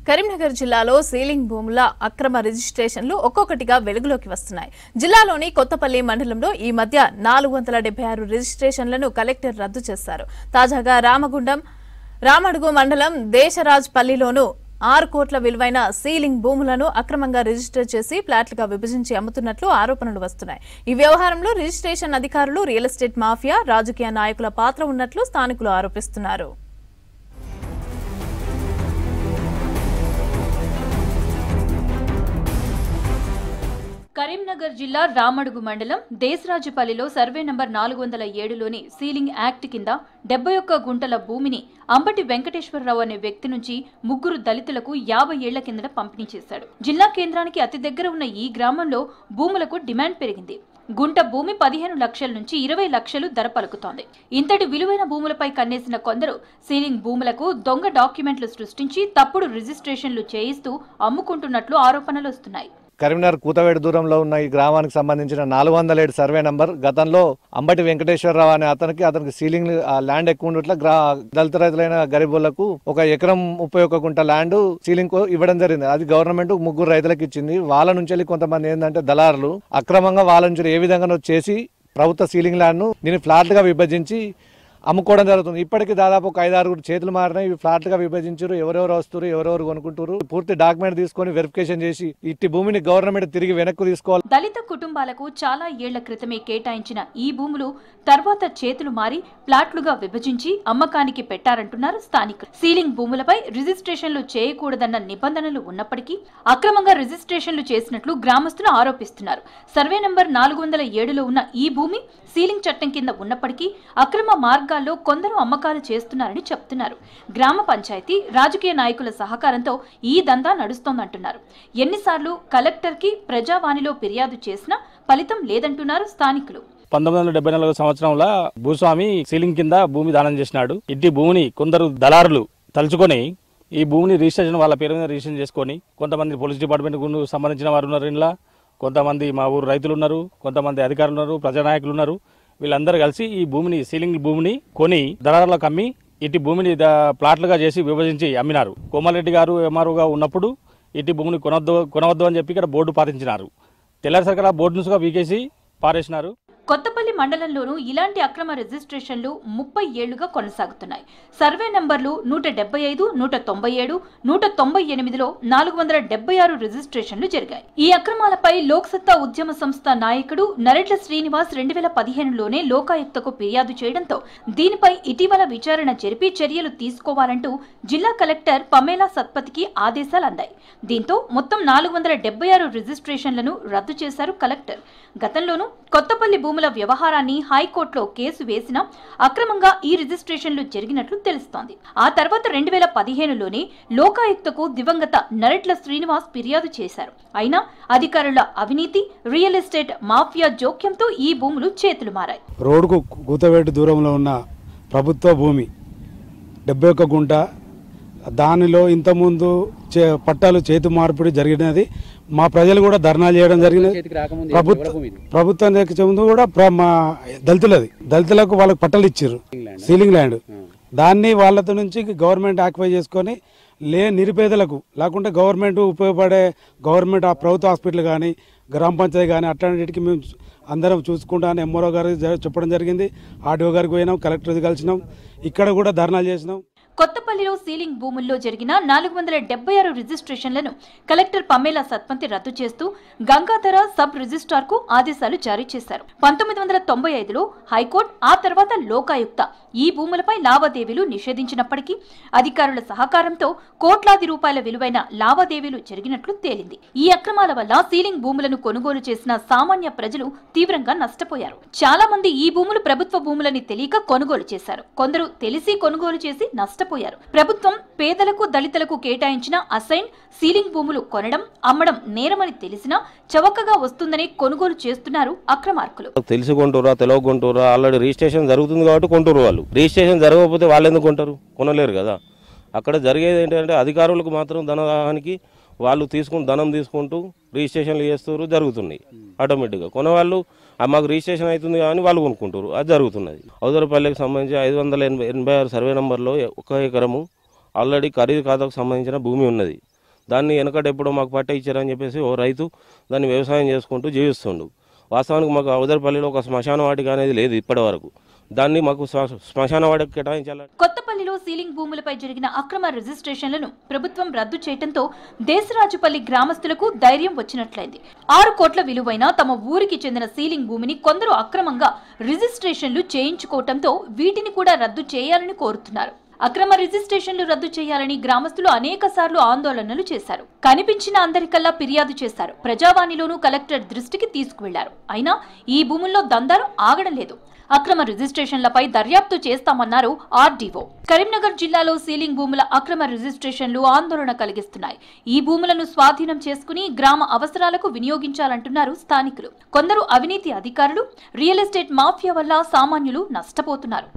కరీంనగర్ జిల్లాలో సీలింగ్ భూముల అక్రమ రిజిస్ట్రేషన్లు ఒక్కొక్కటిగా వెలుగులోకి వస్తున్నాయి. జిల్లాలోని కొత్తపల్లి మండలంలో ఈ మధ్య 476 రిజిస్ట్రేషన్లను కలెక్టర్ రద్దు చేశారు. తాజాగా రామడుగు మండలం దేశరాజ్ పల్లిలోనూ 6 కోట్ల విలువైన సీలింగ్ భూములను అక్రమంగా రిజిస్టర్ చేసి ఫ్లాట్లుగా విభజించి అమ్ముతున్నట్లు ఆరోపణలు వస్తున్నాయి. ఈ వ్యవహారంలో రిజిస్ట్రేషన్ అధికారులు, రియల్ ఎస్టేట్ మాఫియా, రాజకీయ నాయకుల పాత్ర ఉన్నట్లు స్థానికులు ఆరోపిస్తున్నారు. కరీంనగర్ జిల్లా రామడుగు మండలం దేశరాజుపల్లిలో సర్వే నంబర్ 407లోని సీలింగ్ యాక్ట్ కింద 71 గుంటల భూమిని అంబటి వెంకటేశ్వరరావు అనే వ్యక్తి నుంచి 3 దళితులకు 50 ఏళ్ల కిందట పంపిణీ చేశాడు. జిల్లా కేంద్రానికి అతి దగ్గర ఉన్న ఈ గ్రామంలో భూములకు డిమాండ్ పెరిగింది. గుంట భూమి 15 లక్షల నుంచి 20 లక్షలు ధర పలుకుతోంది. ఇంతటి విలువైన భూములపై కన్నేసిన కొందరు సీలింగ్ భూములకు దొంగ డాక్యుమెంట్లు సృష్టించి తప్పుడు రిజిస్ట్రేషన్లు చేయిస్తూ అమ్ముకుంటున్నట్లు ఆరోపణలు వస్తున్నాయి. కరీంనగర్ కూతవేడు దూరంలో ఉన్న ఈ గ్రామానికి సంబంధించిన 407 సర్వే నంబర్ గతంలో అంబటి వెంకటేశ్వరరావు అనే అతనికి సీలింగ్ ల్యాండ్ ఎక్కువ ఉండట్ల దళిత రైతులైన గరీబులకు 1 ఎకరం 31 గుంట ల్యాండ్ సీలింగ్ ఇవ్వడం జరిగింది. అది గవర్నమెంట్ 3 రైతులకు ఇచ్చింది. వాళ్ళ నుంచి కొంతమంది ఏంటంటే దళారులు అక్రమంగా వాళ్ళ నుంచి ఏ విధంగా చేసి ప్రభుత్వ సీలింగ్ ల్యాండ్ ను దీన్ని ఫ్లాట్లుగా విభజించి అమ్ముకోవడం జరుగుతుంది. ఇప్పటికీ దాదాపు 5-6 చేతులు మారినాయి. ఇవి ఫ్లాట్లుగా విభజించారు. ఎవరెవరు వస్తారు, ఎవరెవరు కొనుక్కుంటారు, పూర్తి డాక్యుమెంట్ తీసుకొని వెరిఫికేషన్ చేసి ఇట్టి భూమిని గవర్నమెంట్ తిరిగి వెనక్కు తీసుకోవాలి. దళిత కుటుంబాలకు చాలా ఏళ్ల క్రితమే కేటాయించిన ఈ భూములు తర్వాత చేతులు మారి ఫ్లాట్లుగా విభజించి అమ్మకానికి పెట్టారంటున్నారు స్థానికులు. సీలింగ్ భూములపై రిజిస్ట్రేషన్లు చేయకూడదన్న నిబంధనలు ఉన్నప్పటికీ అక్రమంగా రిజిస్ట్రేషన్లు చేసినట్లు గ్రామస్తులు ఆరోపిస్తున్నారు. సర్వే నంబర్ 407లో ఉన్న ఈ భూమి సీలింగ్ చట్టం కింద ఉన్నప్పటికీ అక్రమ మార్గాల్లో కొందరు అమ్మకాలు చేస్తున్నారని చెప్తున్నారు. గ్రామ పంచాయతీ, రాజకీయ నాయకుల సహకారంతో ఈ దందా నడుస్తోందంటున్నారు. ఎన్నిసార్లు కలెక్టర్కి, ప్రజావాణిలో ఫిర్యాదు చేసినా ఫలితం లేదంటున్నారు స్థానికులు. 1974 సంవత్సరంలో భూస్వామి సీలింగ్ కింద భూమి దానం చేసినాడు. ఇంటి భూమిని కొందరు దళారులు తలుచుకొని ఈ భూమిని రిజిస్ట్రేషన్ వాళ్ళ పేరు మీద రిజిస్ట్రేషన్ చేసుకొని, కొంతమంది పోలీస్ డిపార్ట్మెంట్ కు సంబంధించిన వారు ఉన్నారు, ఇంట్లో కొంతమంది మా ఊరు రైతులు ఉన్నారు, కొంతమంది అధికారులు ఉన్నారు, ప్రజానాయకులు ఉన్నారు. వీళ్ళందరూ కలిసి ఈ భూమిని సీలింగ్ భూమిని కొని దళారులకు అమ్మి ఇటు భూమిని ప్లాట్లుగా చేసి విభజించి అమ్మినారు. కోమారెడ్డి గారు ఎంఆర్ఓగా ఉన్నప్పుడు ఇటు భూమిని కొనవద్దు అని చెప్పి ఇక్కడ బోర్డు పాటించినారు. తెల్లారిసరికల board నుంచిగా VKC పారేసినారు. కొత్తపల్లి మండలంలోనూ ఇలాంటి అక్రమ రిజిస్ట్రేషన్లు 30 ఏళ్లుగా కొనసాగుతున్నాయి. సర్వే నంబర్లు 175, 197, 198లో 476 రిజిస్ట్రేషన్లు జరిగాయి. ఈ అక్రమాలపై లోక్సత్తా ఉద్యమ సంస్థ నాయకుడు నరెడ్ల శ్రీనివాస్ 2015లోనే లోకాయుక్తకు ఫిర్యాదు చేయడంతో దీనిపై ఇటీవల విచారణ జరిపి చర్యలు తీసుకోవాలంటూ జిల్లా కలెక్టర్ పమేలా సత్పతికి ఆదేశాలు అందాయి. దీంతో మొత్తం 476 రిజిస్ట్రేషన్లను రద్దు చేశారు కలెక్టర్. గతంలోనూ కొత్తపల్లి భూముల వ్యవహారాన్ని హైకోర్టులో కేసు వేసినా అక్రమంగా ఈ రిజిస్ట్రేషన్లు జరిగినట్లు తెలుస్తోంది. ఆ తర్వాత 2015లోనే లోకాయుక్తకు దివంగత నరెట్ల శ్రీనివాస్ ఫిర్యాదు చేశారు. అయినా అధికారుల అవినీతి, రియల్ ఎస్టేట్ మాఫియా జోక్యంతో ఈ భూములు చేతులు మారాయి. రోడ్డుకు కూతవేటు దూరంలో ఉన్న ప్రభుత్వ భూమి 71 గుంట, దానిలో ఇంతకుముందు పట్టాలు చేతు మార్పిడి జరిగినది. మా ప్రజలు కూడా ధర్నాలు చేయడం జరిగినది. ప్రభుత్వానికి ముందు కూడా మా దళితులకు వాళ్ళకి పట్టాలు ఇచ్చారు, సీలింగ్ ల్యాండ్. దాన్ని వాళ్ళతో నుంచి గవర్నమెంట్ ఆక్యుపై చేసుకొని నిరుపేదలకు లేకుంటే గవర్నమెంట్ ఉపయోగపడే గవర్నమెంట్ ప్రభుత్వ హాస్పిటల్ కానీ, గ్రామ పంచాయతీ కానీ అట్లాంటికి మేము అందరం చూసుకుంటామని ఎంఆర్ఓ గారికి చెప్పడం జరిగింది. ఆర్డీఓ గారికి పోయినాం, కలెక్టర్ కలిసినాం, ఇక్కడ కూడా ధర్నాలు చేసినాం. కొత్తపల్లిలో సీలింగ్ భూముల్లో జరిగిన 476 రిజిస్ట్రేషన్లను కలెక్టర్ పమేలా సత్పతి రద్దు చేస్తూ గంగాధర సబ్ రిజిస్ట్రార్ కు ఆదేశాలు జారీ చేశారు. 1995లో హైకోర్టు, ఆ తర్వాత లోకాయుక్త ఈ భూములపై లావాదేవీలు నిషేధించినప్పటికీ అధికారుల సహకారంతో కోట్లాది రూపాయల విలువైన లావాదేవీలు జరిగినట్లు తేలింది. ఈ అక్రమాల వల్ల సీలింగ్ భూములను కొనుగోలు చేసిన సామాన్య ప్రజలు తీవ్రంగా నష్టపోయారు. చాలా మంది ఈ భూములు ప్రభుత్వ భూములని తెలియక కొనుగోలు చేశారు. కొందరు తెలిసి కొనుగోలు చేసి నష్టపోయారు. ప్రభుత్వం పేదలకు, దళితులకు కేటాయించిన అసైన్ సీలింగ్ భూములు కొనడం, అమ్మడం నేరమని తెలిసినా చవకగా వస్తుందని కొనుగోలు చేస్తున్నారు అక్రమార్కులు. తెలిసి కొంటారా, తెలియకుంటారా, ఆల్రెడీ రిజిస్ట్రేషన్ జరుగుతుంది కాబట్టి కొంటారు. వాళ్ళు రిజిస్ట్రేషన్ జరగకపోతే వాళ్ళు ఎందుకు కొంటారు? కొనలేరు కదా. అక్కడ జరిగేది ఏంటంటే అధికారులకు మాత్రం ధనదాహానికి వాళ్ళు ధనం తీసుకుంటూ రిజిస్ట్రేషన్లు చేస్తారు, జరుగుతున్నాయి. ఆటోమేటిక్గా కొనవాళ్ళు మాకు రిజిస్ట్రేషన్ అవుతుంది కానీ వాళ్ళు కొనుక్కుంటారు, అది జరుగుతున్నది. ఔదరపల్లికి సంబంధించి 586 సర్వే నంబర్లో 1 ఎకరము ఆల్రెడీ ఖరీదు ఖాతాకు సంబంధించిన భూమి ఉన్నది. దాన్ని వెనకట ఎప్పుడో మాకు పట్ట ఇచ్చారని చెప్పేసి ఓ రైతు దాన్ని వ్యవసాయం చేసుకుంటూ జీవిస్తుండు. వాస్తవానికి మాకు అవదరపల్లిలో ఒక శ్మశాన వాటిక అనేది లేదు ఇప్పటి వరకు. దాన్ని మాకు శ్మశాన వాటికి కేటాయించాలి. కొత్తపల్లిలో సీలింగ్ భూములపై జరిగిన అక్రమ రిజిస్ట్రేషన్లను ప్రభుత్వం రద్దు చేయడంతో దేశరాజుపల్లి గ్రామస్తులకు ధైర్యం వచ్చినట్లయింది. 6 కోట్ల విలువైన తమ ఊరికి చెందిన సీలింగ్ భూమిని కొందరు అక్రమంగా రిజిస్ట్రేషన్లు చేయించుకోవడంతో వీటిని కూడా రద్దు చేయాలని కోరుతున్నారు. అక్రమ రిజిస్ట్రేషన్లు రద్దు చేయాలని గ్రామస్తులు అనేక సార్లు ఆందోళనలు చేశారు. కనిపించిన అందరికల్లా ఫిర్యాదు చేశారు. ప్రజావాణిలోనూ కలెక్టర్ దృష్టికి తీసుకువెళ్లారు. అయినా ఈ భూముల్లో దందాలు ఆగడం లేదు. అక్రమ రిజిస్ట్రేషన్లపై దర్యాప్తు చేస్తామన్నారు ఆర్డీఓ. కరీంనగర్ జిల్లాలో సీలింగ్ భూముల అక్రమ రిజిస్ట్రేషన్లు ఆందోళన కలిగిస్తున్నాయి. ఈ భూములను స్వాధీనం చేసుకుని గ్రామ అవసరాలకు వినియోగించాలంటున్నారు స్థానికులు. కొందరు అవినీతి అధికారులు, రియల్ ఎస్టేట్ మాఫియా వల్ల సామాన్యులు నష్టపోతున్నారు.